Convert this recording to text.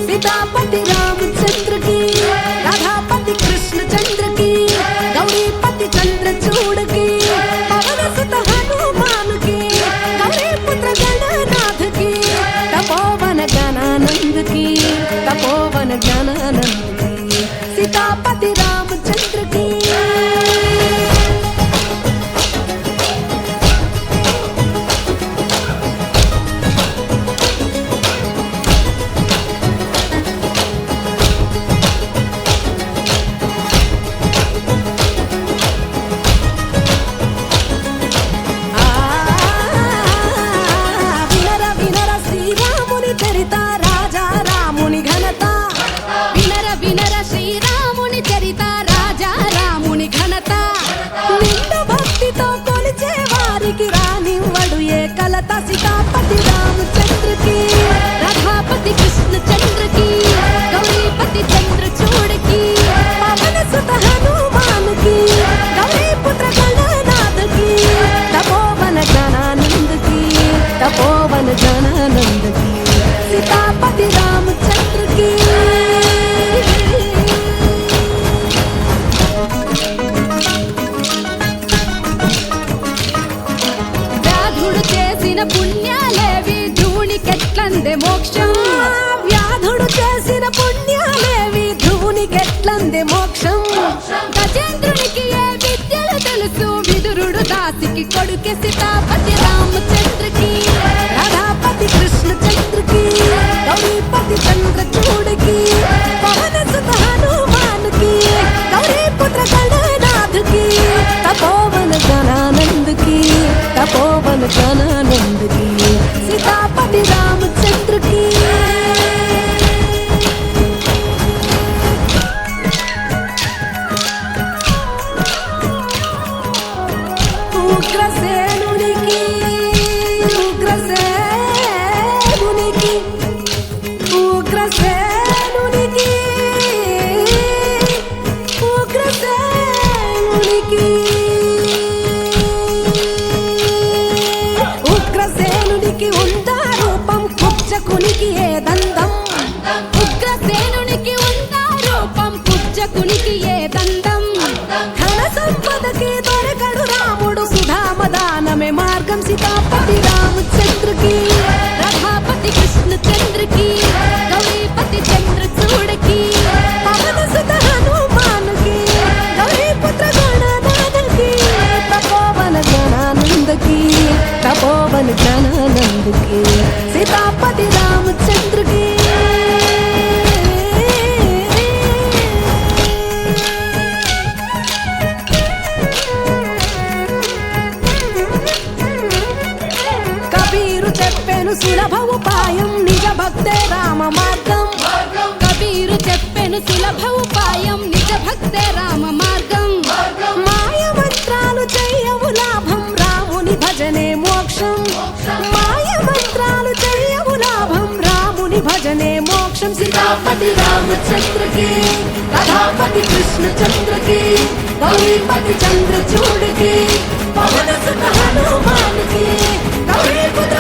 सीतापति रामचंद्र की, राधापति कृष्ण चंद्र की, गौरीपति चंद्रचूड़ की, पवन सुत हनुमान की, गौरी पुत्र गणनाथ की, तपोवन ज्ञानानंद की, तपोवन ज्ञानानंद की, सीतापति रामचंद्र की। सीतापति रामचंद्र की, राधापति कृष्ण चंद्र की, गौरीपति चंद्रचूड़ की, पवन सुत हनुमान की, गौरी पुत्र गणनाथ की, तपोवन ज्ञानानंद की, तपोवन ज्ञानानंद की, सीतापति रामचंद्र की। పుణ్యాలేవి ధూనికెట్లందే మోక్షం, వ్యాధుడు చేసిన పుణ్యాలేవి ధూనికెట్లందే మోక్షం, గజేంద్రునికి ఏ విద్యలు తెలుసు విదురుడు దాసికి కొడుకే సీతాపతి రామచంద్రకి, రాధాపతి కృష్ణ చంద్రకి, గౌరీపతి చంద్రచూడకి, పవన సుత హనుమాన్కి, గౌరీ పుత్ర గణనాథకి, తపోవన జ్ఞానానందకి, तपोवन ज्ञानानंद की, सीतापति रामचंद्र की। उग्रसेनुनि की, उग्रसेनुनि की, उग्रसेनुनि की, उग्रसेनुनि की, ఉగ్రసేనునికి ఉందా రూపం కుబ్జకునికి ఏ దండం, ఉగ్రసేనునికి ఉందా రూపం కుబ్జకునికి ఏ దండం, ధన సంపదకి దొరకడు రాముడు సుధామదానమే మార్గం, సీతాపతి రామచంద్రకి, రాధాపతి కృష్ణ చంద్రకి, గౌరీపతి చంద్రచూడకి, పవన సుత హనుమాన్కి, గౌరీ పుత్ర గణనాథకి, తపోవన జ్ఞానానందకి, तपोवन ज्ञानानंद की, सीतापति रामचंद्र की। कबीरु చెప్పెను సులభ ఉపాయం నిజ భక్తే రామ మార్గం, కబీరు చెప్పెను సులభ ఉపాయం నిజ భక్తే రామ మార్గం, మాయ మంత్రాలు చెయ్యవు లాభం రాముని భజనే మోక్షం, మాయ మంత్రాలు చెయ్యవు లాభం రాముని భజనే మోక్షం, सीतापति रामचंद्र की, राधापति कृष्ण चंद्र की, गौरीपति चंद्रचूड़ की, पवन सुत हनुमान की, गौरी पुत्र